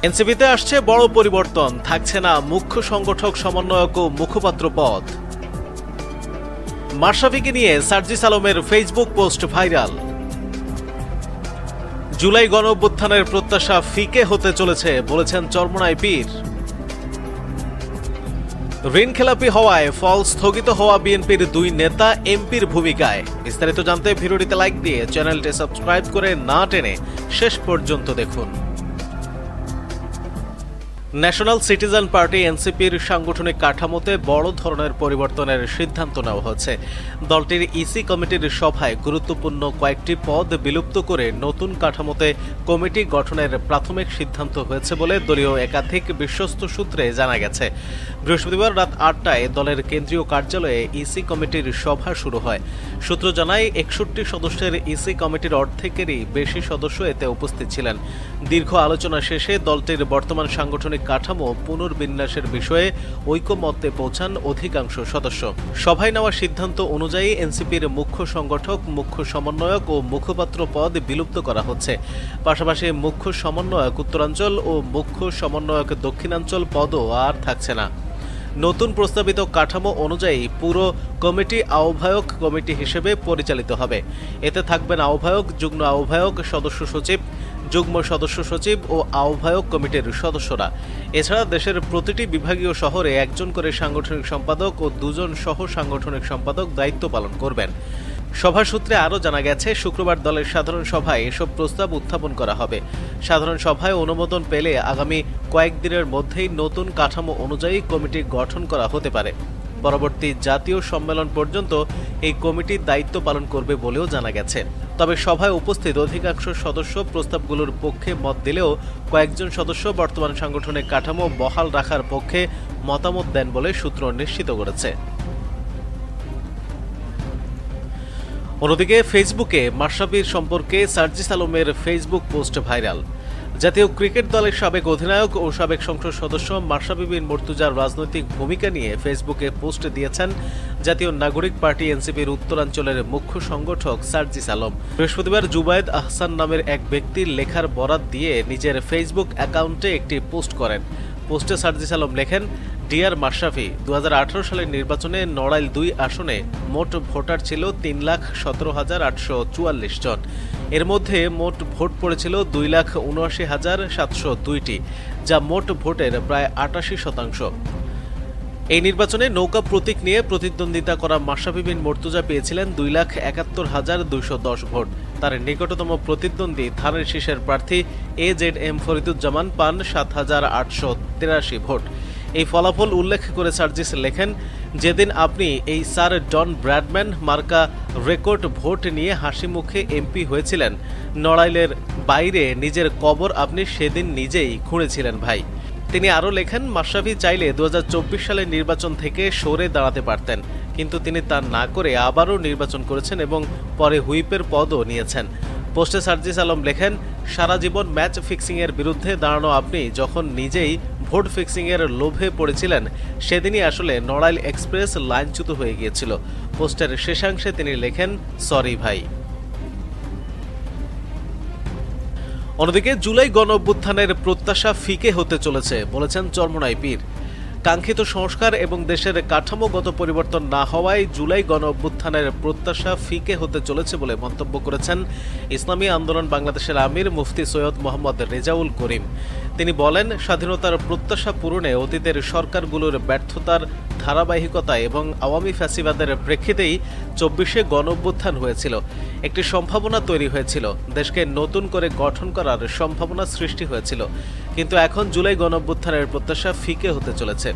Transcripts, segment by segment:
এনসিপিতে আসছে বড় পরিবর্তন, থাকছে না মুখ্য সংগঠক সমন্বয়ক ও মুখপাত্র পদ। মাশরাফিকে নিয়ে সার্জিস আলমের ফেসবুক পোস্ট ভাইরাল। জুলাই গণঅভ্যুত্থানের প্রত্যাশা ফিকে হতে চলেছে বলেছেন চরমোনাই পীর। ঋণখেলাপি হওয়ায় ফল স্থগিত হওয়া বিএনপির দুই নেতা এমপির ভূমিকায়। বিস্তারিত জানতে ভিডিওটিতে লাইক দিয়ে চ্যানেলটি সাবস্ক্রাইব করে না টেনে শেষ পর্যন্ত দেখুন। ন্যাশনাল সিটিজেন পার্টি এনসিপির সাংগঠনিক কাঠামোতে বড় ধরনের পরিবর্তনের সিদ্ধান্ত নেওয়া হচ্ছে। দলটির ইসি কমিটির সভায় গুরুত্বপূর্ণ কয়েকটি পদ বিলুপ্ত করে নতুন কাঠামোতে কমিটি গঠনের প্রাথমিক সিদ্ধান্ত হয়েছে বলে দলীয় একাধিক বিশ্বস্ত সূত্রে জানা গেছে। বৃহস্পতিবার রাত ৮টায় দলের কেন্দ্রীয় কার্যালয়ে ইসি কমিটির সভা শুরু হয়। সূত্র জানায় ৬১ সদস্যের ইসি কমিটির অর্ধেকেরই বেশি সদস্য এতে উপস্থিত ছিলেন। দীর্ঘ আলোচনা শেষে দলটির বর্তমান সাংগঠনিক কাঠামো পুনর্বিন্যাসের বিষয়ে ঐকমত্যে পৌঁছান অধিকাংশ সদস্য। সভায় নেওয়া সিদ্ধান্ত অনুযায়ী এনসিপির মুখ্য সংগঠক, মুখ্য সমন্বয়ক ও মুখপাত্র পদ বিলুপ্ত করা হচ্ছে। পাশাপাশি মুখ্য সমন্বয়ক উত্তরাঞ্চল ও মুখ্য সমন্বয়ক দক্ষিণাঞ্চল পদও আর থাকছে না। নতুন প্রস্তাবিত কাঠামো অনুযায়ী পুরো কমিটি আহ্বায়ক কমিটি হিসেবে পরিচালিত হবে। এতে থাকবেন আহ্বায়ক, যুগ্ম আহ্বায়ক, সদস্য সচিব, যুগ্ম সদস্য সচিব ও আহ্বায়ক কমিটির সদস্যরা। এছাড়া দেশের প্রতিটি বিভাগীয় শহরে একজন করে সাংগঠনিক সম্পাদক ও দুজন সহ সাংগঠনিক সম্পাদক দায়িত্ব পালন করবেন। সভা সূত্রে আরও জানা গেছে, শুক্রবার দলের সাধারণ সভায় এসব প্রস্তাব উত্থাপন করা হবে। সাধারণ সভায় অনুমোদন পেলে আগামী কয়েকদিনের মধ্যেই নতুন কাঠামো অনুযায়ী কমিটি গঠন করা হতে পারে। পরবর্তী জাতীয় সম্মেলন পর্যন্ত এই কমিটি দায়িত্ব পালন করবে বলেও জানা গেছে। তবে সভায় উপস্থিত অধিকাংশ সদস্য প্রস্তাবগুলোর পক্ষে মত দিলেও কয়েকজন সদস্য বর্তমান সাংগঠনিক কাঠামো বহাল রাখার পক্ষে মতামত দেন বলে সূত্র নিশ্চিত করেছে। অন্যদিকে ফেসবুকে মাশরাফির সম্পর্কে সার্জিস আলমের ফেসবুক পোস্ট ভাইরাল। জাতীয় ক্রিকেট দলের সাবেক অধিনায়ক ও সাবেক সংসদ সদস্য মাশরাফি বিন মুর্তজার রাজনৈতিক ভূমিকা নিয়ে ফেসবুকে পোস্ট দিয়েছেন জাতীয় নাগরিক পার্টি এনসিপির উত্তরাঞ্চলের মুখ্য সংগঠক সার্জিস আলম। বৃহস্পতিবার জুবায়েদ আহসান নামের এক ব্যক্তির লেখার বরাত দিয়ে নিজের ফেসবুক অ্যাকাউন্টে একটি পোস্ট করেন। পোস্টে সার্জিস আলম লেখেন, ডিয়ার মাশরাফি, 2018 সালের নির্বাচনে নড়াইল 2 আসনে মোট ভোটার ছিল 3,17,844 জন। এর মধ্যে মোট ভোট পড়েছিল 2,79,702টি, যা মোট ভোটের প্রায় 88%। এই নির্বাচনে নৌকা প্রতীক নিয়ে প্রতিদ্বন্দ্বিতা করা মাশরাফি বিন মুর্তজা পেয়েছিলেন 2,71,210 ভোট। তার নিকটতম প্রতিদ্বন্দ্বী ধানের শীষের প্রার্থী AZM ফরিদুজ্জামান পান 7,883 ভোট। এই ফলাফল উল্লেখ করে সার্জিস লেখেন, যেদিন আপনি এই স্যার জন ব্র্যাডম্যান মার্কা রেকর্ড ভোট নিয়ে হাসি মুখে এমপি হয়েছিলেন, নড়াইলের বাইরে নিজের কবর আপনি সেদিন নিজেই খুঁড়েছিলেন ভাই। তিনি আরও লেখেন, মাশরাফি চাইলে 2024 সালের নির্বাচন থেকে সরে দাঁড়াতে পারতেন, কিন্তু তিনি তা না করে আবারও নির্বাচন করেছেন এবং পরে হুইপের পদও নিয়েছেন। পোস্টে সার্জিস আলম লেখেন, সারা জীবন ম্যাচ ফিক্সিংয়ের বিরুদ্ধে দাঁড়ানো আপনি যখন নিজেই ভোট ফিক্সিংয়ের লোভে পড়েছিলেন, সেদিনই আসলে নড়াইল এক্সপ্রেস লাইনচ্যুত হয়ে গিয়েছিল। পোস্টের শেষাংশে তিনি লেখেন, সরি ভাই। অন্যদিকে জুলাই গণঅভ্যুত্থানের প্রত্যাশা ফিকে হতে চলেছে বলেছেন চরমোনাই পীর। কাঙ্ক্ষিত সংস্কার এবং দেশের কাঠামোগত পরিবর্তন না হওয়ায় জুলাই গণঅভ্যুত্থানের প্রত্যাশা ফিকে হতে চলেছে বলে মন্তব্য করেছেন ইসলামী আন্দোলন বাংলাদেশের আমির মুফতি সৈয়দ মোহাম্মদ রেজাউল করিম। তিনি বলেন, স্বাধীনতার প্রত্যাশা পূরণে অতীতের সরকারগুলোর ব্যর্থতার ধারাবাহিকতা এবং আওয়ামী ফ্যাসিবাদের প্রেক্ষিতেই 24শে গণঅভ্যুত্থান হয়েছিল। একটি সম্ভাবনা তৈরি হয়েছিল, দেশকে নতুন করে গঠন করার সম্ভাবনা সৃষ্টি হয়েছিল। কিন্তু এখন জুলাই গণঅভ্যুত্থানের প্রত্যাশা ফিকে হতে চলেছে।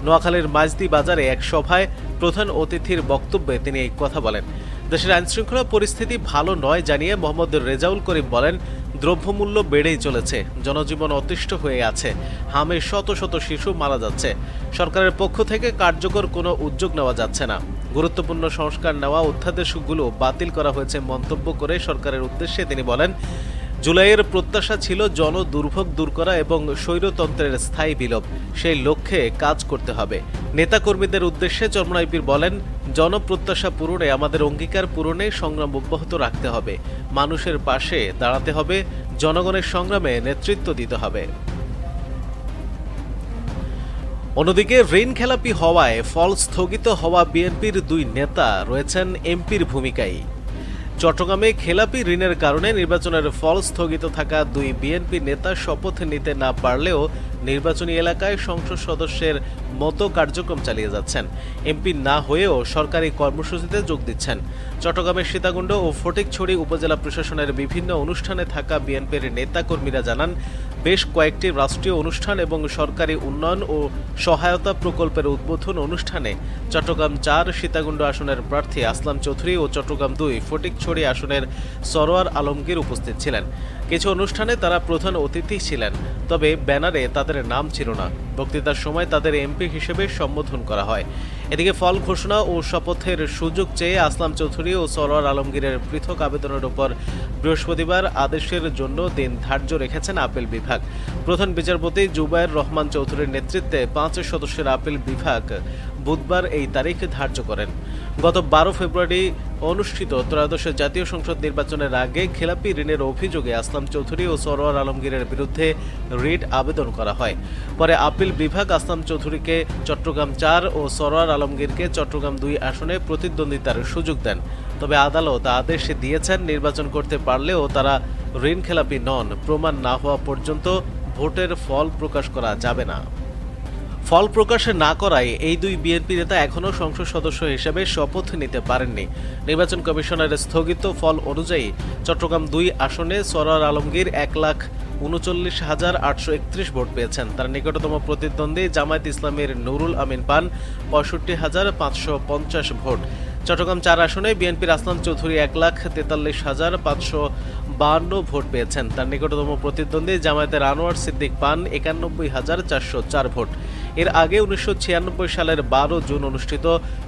নোয়াখালীর মাইজদি বাজারে এক সভায় প্রধান অতিথির বক্তব্যে তিনি এই কথা বলেন। দেশের আইনশৃঙ্খলা পরিস্থিতি ভালো নয় জানিয়ে মোহাম্মদ রেজাউল করিম বলেন, দ্রব্যমূল্য বেড়েই চলেছে, জনজীবন অতিষ্ঠ হয়ে আছে, হামে শত শত শিশু মারা যাচ্ছে। সরকারের পক্ষ থেকে কার্যকর কোনো উদ্যোগ নেওয়া যাচ্ছে না। গুরুত্বপূর্ণ সংস্কার নেওয়া অধ্যাদেশগুলো বাতিল করা হয়েছে মন্তব্য করে সরকারের উদ্দেশ্যে তিনি বলেন, জুলাইয়ের প্রত্যাশা ছিল জনদুর্ভোগ দূর করা এবং স্বৈরতন্ত্রের স্থায়ী বিলোপ। সেই লক্ষ্যে কাজ করতে হবে। নেতাকর্মীদের উদ্দেশ্যে চরমোনাই পীর বলেন, জনপ্রত্যাশা পূরণে আমাদের অঙ্গীকার পূরণে সংগ্রাম অব্যাহত রাখতে হবে। মানুষের পাশে দাঁড়াতে হবে, জনগণের সংগ্রামে নেতৃত্ব দিতে হবে। অন্যদিকে ঋণ খেলাপি হওয়ায় ফল স্থগিত হওয়া বিএনপির দুই নেতা রয়েছেন এমপির ভূমিকায়। চট্টগ্রামে খেলাপি ঋণের কারণে নির্বাচনের ফল স্থগিত থাকা দুই বিএনপি নেতা শপথ নিতে না পারলেও নির্বাচনী এলাকায় সংসদ সদস্যের মতো কার্যক্রম চালিয়ে যাচ্ছেন। এমপি না হয়েও সরকারি কর্মসূচিতে যোগ দিচ্ছেন। চট্টগ্রামের সীতাকুণ্ড ও ফটিকছড়ি উপজেলা প্রশাসনের বিভিন্ন অনুষ্ঠানে থাকা বিএনপির নেতাকর্মীরা জানান, বেশ কয়েকটি রাষ্ট্রীয় অনুষ্ঠান এবং সরকারি উন্নয়ন ও সহায়তা প্রকল্পের উদ্বোধন অনুষ্ঠানে চট্টগ্রাম ৪ সীতাকুণ্ড আসনের প্রার্থী আসলাম চৌধুরী ও চট্টগ্রাম ২ ফটিকছড়ি আসনের সরোয়ার আলমগীর উপস্থিত ছিলেন। কিছু অনুষ্ঠানে তারা প্রধান অতিথি ছিলেন, তবে ব্যানারে তাদের নাম ছিল না। বক্তৃতার সময় তাদের এমপি হিসেবে সম্বোধন করা হয়। এদিকে ফল ঘোষণা ও শপথের সুযোগ চেয়ে আসলাম চৌধুরী ও সরোয়ার আলমগীরের পৃথক আবেদনের উপর বৃহস্পতিবার আদেশের জন্য দিন ধার্য রেখেছেন আপিল বিভাগ। প্রধান বিচারপতি জুবায়ের রহমান চৌধুরীর নেতৃত্বে ৫ সদস্যের আপিল বিভাগ বুধবার এই তারিখ ধার্য করেন। গত ১২ ফেব্রুয়ারি অনুষ্ঠিত ত্রয়োদশ জাতীয় সংসদ নির্বাচনের আগে খেলাপি ঋণের অভিযোগে আসলাম চৌধুরী ও সরোয়ার আলমগীরের বিরুদ্ধে রিট আবেদন করা হয়। পরে আপিল বিভাগ আসলাম চৌধুরীকে চট্টগ্রাম ৪ ও সরোয়ার আলমগীরকে চট্টগ্রাম ২ আসনে প্রতিদ্বন্দ্বিতার সুযোগ দেন। তবে আদালত আদেশ দিয়েছেন, নির্বাচন করতে পারলেও তারা ঋণ খেলাপি নন প্রমাণ না হওয়া পর্যন্ত ভোটের ফল প্রকাশ করা যাবে না। ফল প্রকাশ না করায় এই দুই বিএনপি নেতা এখনও সংসদ সদস্য হিসেবে শপথ নিতে পারেননি। নির্বাচন কমিশনের স্থগিত ফল অনুযায়ী চট্টগ্রাম ২ আসনে সরোয়ার আলমগীর ১,৩৯,৮৩১ ভোট পেয়েছেন। তার নিকটতম প্রতিদ্বন্দ্বী জামায়াত ইসলামের নুরুল আমিন পান ৬৫,৫৫০ ভোট। চট্টগ্রাম ৪ আসনে বিএনপির আসলাম চৌধুরী ১,৪৩,৫৫২ ভোট পেয়েছেন। তার নিকটতম প্রতিদ্বন্দ্বী জামায়াতের আনোয়ার সিদ্দিক পান ৯১,৪০৪ ভোট। এর আগে ১৯৯৬ সালের ১২ জুন অনুষ্ঠিত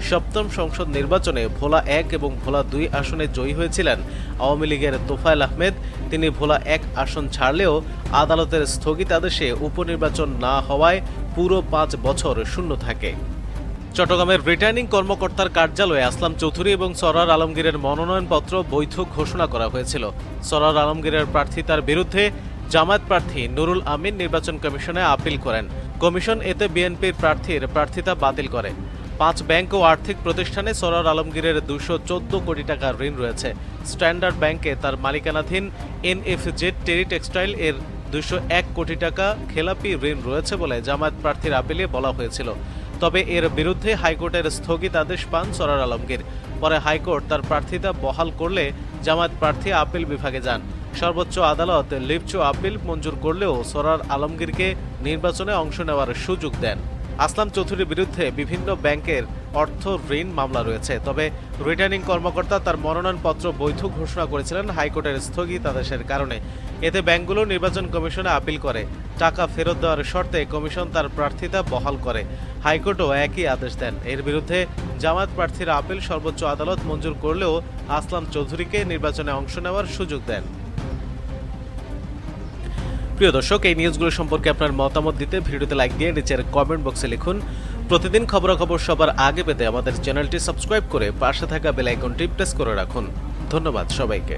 সপ্তম সংসদ নির্বাচনে ভোলা ১ এবং ভোলা ২ আসনে জয়ী হয়েছিলেন আওয়ামী লীগের তোফায়েল আহমেদ। তিনি ভোলা ১ আসন ছাড়লেও আদালতের স্থগিতাদেশে উপনির্বাচন না হওয়ায় পুরো ৫ বছর শূন্য থাকে। চট্টগ্রামের রিটার্নিং কর্মকর্তার কার্যালয়ে আসলাম চৌধুরী এবং সরোয়ার আলমগীরের মনোনয়নপত্র বৈধ ঘোষণা করা হয়েছিল। সরোয়ার আলমগীরের প্রার্থিতার বিরুদ্ধে জামায়াত প্রার্থী নুরুল আমিন নির্বাচন কমিশনে আপিল করেন। কমিশন এতে বিএনপির প্রার্থীর প্রার্থিতা বাতিল করে। ৫ ব্যাংক ও আর্থিক প্রতিষ্ঠানে সরোয়ার আলমগীরের ২১৪ কোটি টাকা ঋণ রয়েছে। স্ট্যান্ডার্ড ব্যাংকে তার মালিকানাধীন এনএফজেড টেরি টেক্সটাইল এর ২০১ কোটি টাকা খেলাপি ঋণ রয়েছে বলে জামায়াত প্রার্থীর আপিলে বলা হয়েছিল। তবে এর বিরুদ্ধে হাইকোর্টের স্থগিতাদেশ পান সরোয়ার আলমগীর। পরে হাইকোর্ট তার প্রার্থিতা বহাল করলে জামায়াত প্রার্থী আপিল বিভাগে যান। সর্বোচ্চ আদালত লিপ্ট আপিল মঞ্জুর করলেও সরোয়ার আলমগীরকে নির্বাচনে অংশ নেওয়ার সুযোগ দেন। আসলাম চৌধুরীর বিরুদ্ধে বিভিন্ন ব্যাংকের অর্থ ঋণ মামলা রয়েছে। তবে রিটার্নিং কর্মকর্তা তার মনোনয়নপত্র বৈধ ঘোষণা করেছিলেন হাইকোর্টের স্থগিতাদেশের কারণে। এতে ব্যাংকগুলো নির্বাচন কমিশনে আপিল করে। টাকা ফেরত দেওয়ার শর্তে কমিশন তার প্রার্থিতা বহাল করে। হাইকোর্টও একই আদেশ দেন। এর বিরুদ্ধে জামায়াত প্রার্থীর আপিল সর্বোচ্চ আদালত মঞ্জুর করলেও আসলাম চৌধুরীকে নির্বাচনে অংশ নেওয়ার সুযোগ দেন। প্রিয় দর্শক, এই নিউজগুলো সম্পর্কে আপনার মতামত দিতে ভিডিওতে লাইক দিয়ে নিচের কমেন্ট বক্সে লিখুন। প্রতিদিন খবরাখবর সবার আগে পেতে আমাদের চ্যানেলটি সাবস্ক্রাইব করে পাশে থাকা বেল আইকনটি প্রেস করে রাখুন। ধন্যবাদ সবাইকে।